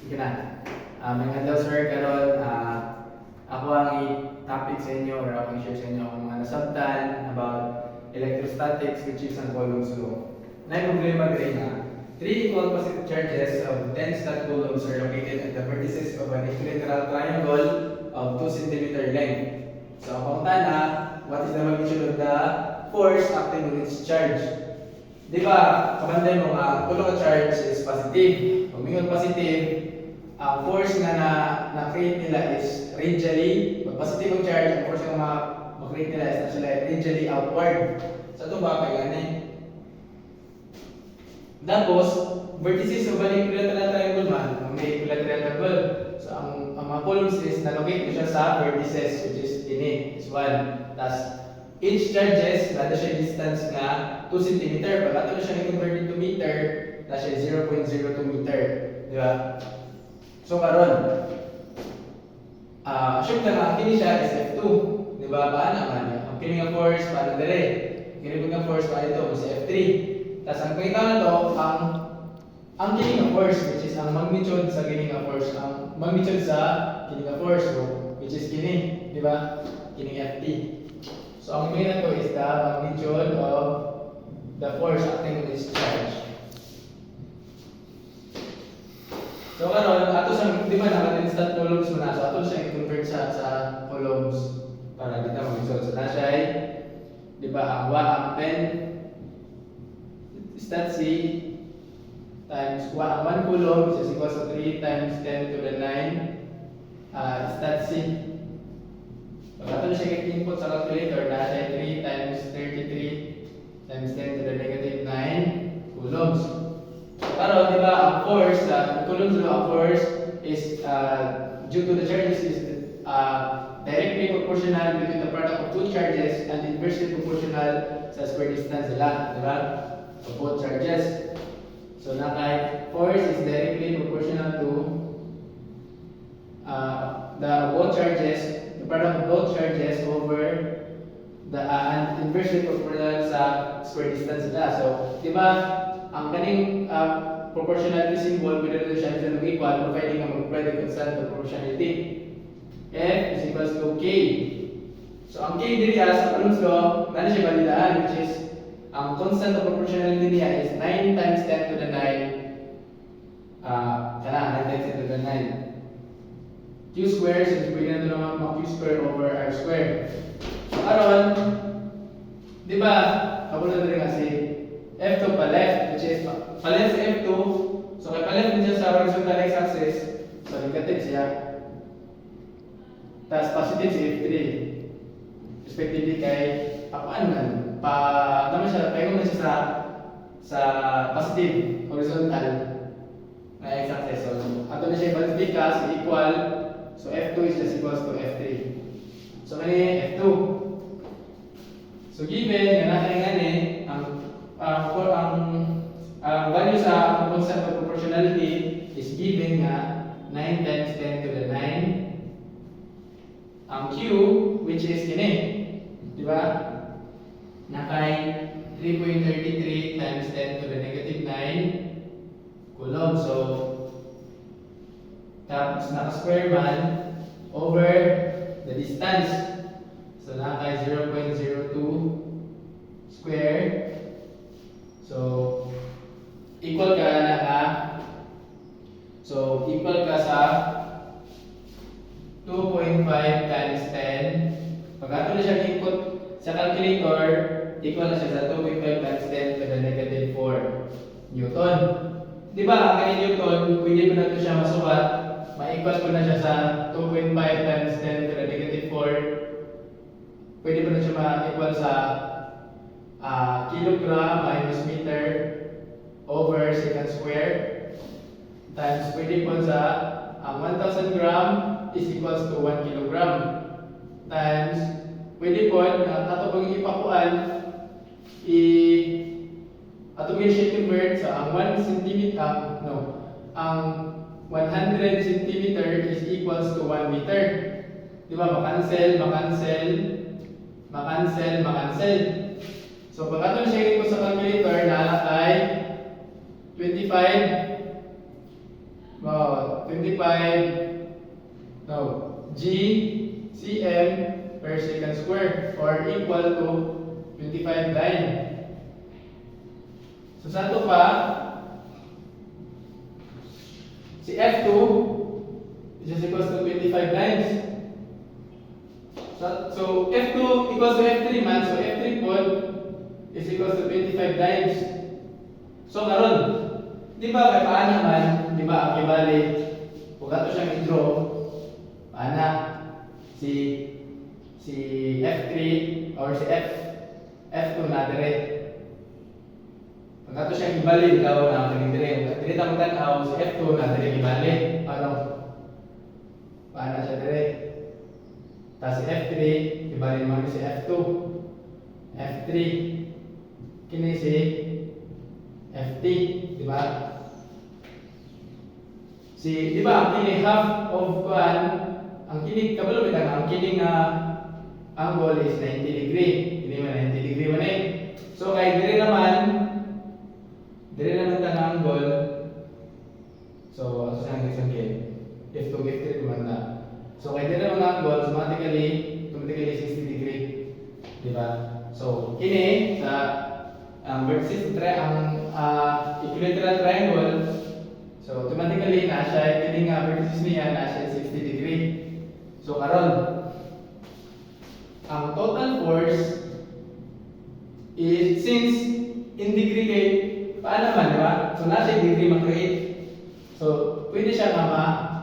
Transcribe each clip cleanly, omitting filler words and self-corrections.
Sige na. Mga adlaw sir, karon ako ang i-topic sa inyo or ako i-share sa inyo ang mga nasabtan about electrostatics which is ang Coulomb's law. Na problema diri na three equal positive charges of dense that coulombs are located at the vertices of an equilateral triangle of 2 cm length. So ang pangutana, what is the magnitude of the force acting on its charge? Di ba, kamanday mo nga, kung ang charge is positive. Kung mingon positive, ang force nga na-create nila is radially. Pag positive ang charge, ang force nga ma-create nila is radially outward. So ito ba, kaya gani? Tapos, vertices of an equilateral triangle man, ang may equilateral triangle. So ang mga columns is na-locate ko siya sa vertices, which is ini, is 1. Tapos, each charges, nada siya distance nga 2 cm. Pag ato na siya i-convert into meter, na siya 0.02 meter. Di ba? So karon, assume na nga, kini siya is F2. Di ba? Paano man niya? Ang kini nga force, paano dali? Kini nga force, paano ito? Mas F3. Tapos ang pakita na to, ang kini nga force, which is ang magnitude sa kini nga force. Ang magnitude sa kini nga force, which is kini. Di ba? Kini Ft. So ang main to is the magnitude of the force acting on its charge. So karon ato sa di ba naka-instant coulombs mo na, so ato siya i-convert sa coulombs para dito mag-result. So na siya ay di ba ang 1 stat C times 1 coulomb is equal to 3 times 10 to the 9 stat C. Pag ato na siya i-input sa calculator, na siya 3 times 33 times 10 to the negative 9 coulombs. So, pero di ba ang force, coulombs law, ang force is due to the charges is directly proportional between the product of two charges and inversely proportional sa square distance nila, di ba? Of both charges. So nakay force is directly proportional to the both charges, the product of both charges over the and inversely proportional sa square distance nila. So, di ba, ang kaning proportionality symbol, pwede rin siya sa equal, providing ang mag-provide constant of proportionality. F is equals to K. So, ang K diri sa Coulomb's law, na siya balidaan, which is, ang constant of proportionality niya is 9 times 10 to the 9, 9 times 10 to the 9. Q square, so pwede na ito naman Q square over R square. So, karon, di ba, kapunan na rin kasi F2 pa left, which is pa left sa F2, so kay pa left din siya sa horizontal x-axis, so negative siya. Tapos positive si F3. Respectively kay pakuan man, naman siya, paingon na siya sa positive, horizontal na x-axis. So, ato na siya i-balance kasi equal, so F2 is just equals to F3. So, kani F2. So, given nga natin ang value sa constant of proportionality is given nga 9 times 10 to the 9. Ang Q, which is kini, di ba? Nakay 3.33 times 10 to the negative 9 coulomb. So, tapos naka-square man over the distance. So, nakay 0.02 square. So, equal ka sa 2.5 times 10. Pag ato na siya input sa calculator, equal na siya sa 2.5 times 10 to the negative 4 Newton. Di ba, ang kani Newton, pwede mo na ito siya masukat, ma-equal ko na siya sa 2.5 times 10 to the negative 4. Pwede mo na siya ma-equal sa kilogram minus meter over second square times pwede po sa 1,000 gram is equals to 1 kilogram times pwede po ato pang ipakuan ato mo siya convert sa ang 1 cm ang 100 cm is equals to 1 meter. Di ba? Makancel. So, pag ato na siya ko sa calculator, naalakay 25 25 no G cm per second square or equal to 25 dyne. So sa ito pa, si F2 is equals to 25 dynes. So F2 equals to F3 man, so F3 pod is equals to 25 dynes. So karon, di ba kay paana man, di ba ang kibali, kung ato siyang i-draw, paana si F3 or si F2 na dire. Kung ato siyang ibalik daw na ang dire. Dire ta magtanaw si F2 na dire ibalik. Ano? Paana siya dire? Ta si F3 ibalik mo si F2. F3 kini si FT, di ba? Di ba ang kini half of kuan, ang kini kabalo bitaw ang kini nga angle is 90 degree. Ini man 90 degree man eh. So kay dire naman tang angle. So asa sang isangke? F2 F3 kumanda. So kay dire naman angle automatically 60 degree. Di ba? So kini sa versus equilateral triangle. So automatically na siya kini nga versus niya na siya 60 degree. So karon ang total force is since in degree kay paano man, di ba? So nasa degree ma-create. So pwede siya nga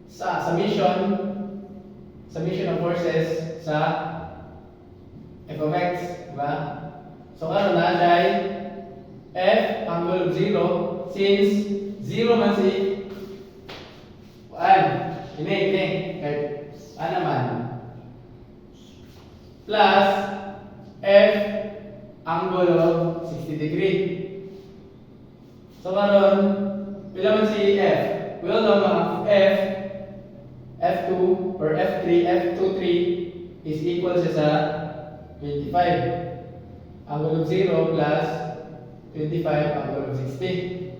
sa summation of forces sa f of x, di ba? So karon na siya f angle of 0 since 0 man si ini kay ano man plus f angle of 60 degree. So karon pila man si f? Well know mga f2 or f23 is equal siya sa 25. Angle of 0 plus 25 angle of 60.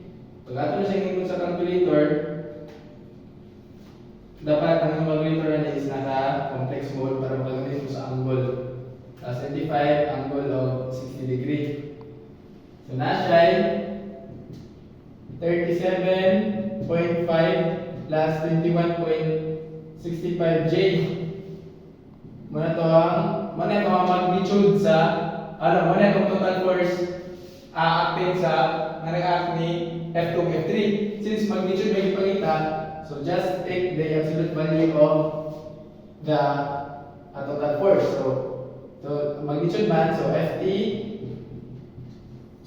Pag ato na siya ngayon sa calculator, dapat ang calculator na is naka-complex mode para magagamit mo sa angle. Plus 25 angle of 60 degree. So na siya 37.5 plus 21.65 J. Muna to ang magnitude sa muna itong total force acting sa na-react ni F2 F3. Since magnitude may ipakita, so just take the absolute value of the total force. So magnitude man, so Ft.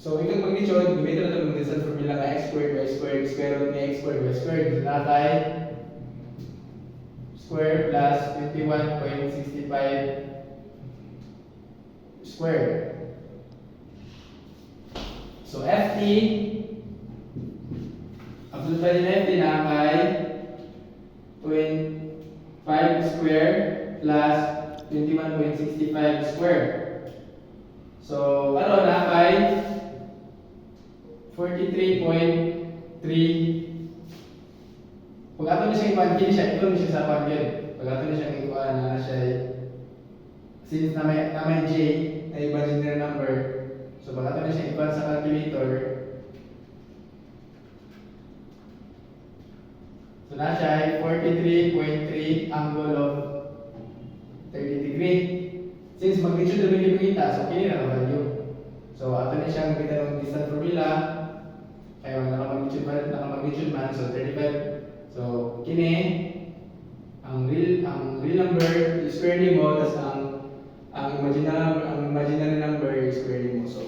So itong magnitude, gamitin natin ng distance formula na x squared y squared square root ni x squared y squared. So na kay square plus 21.65 square. So Ft, absolute value na Ft na kay 5 square plus 21.65 square. So ano na kay 43.3. Pag ato na siyang ikuan, kini siya, ito na siya sa ikuan yun. Pag ato na siyang ikuan na siya, since na may J, na imaginary number, so pag ato na siyang ikuan sa calculator, so na siya 43.3 angle of 30 degree. Since magnitude na may ipakita, so kini na value. So ato na siyang kita ng distance formula, kaya naka-magnitude man, so 35. So kini ang real number is square nimo, tas ang imaginary number is square nimo. So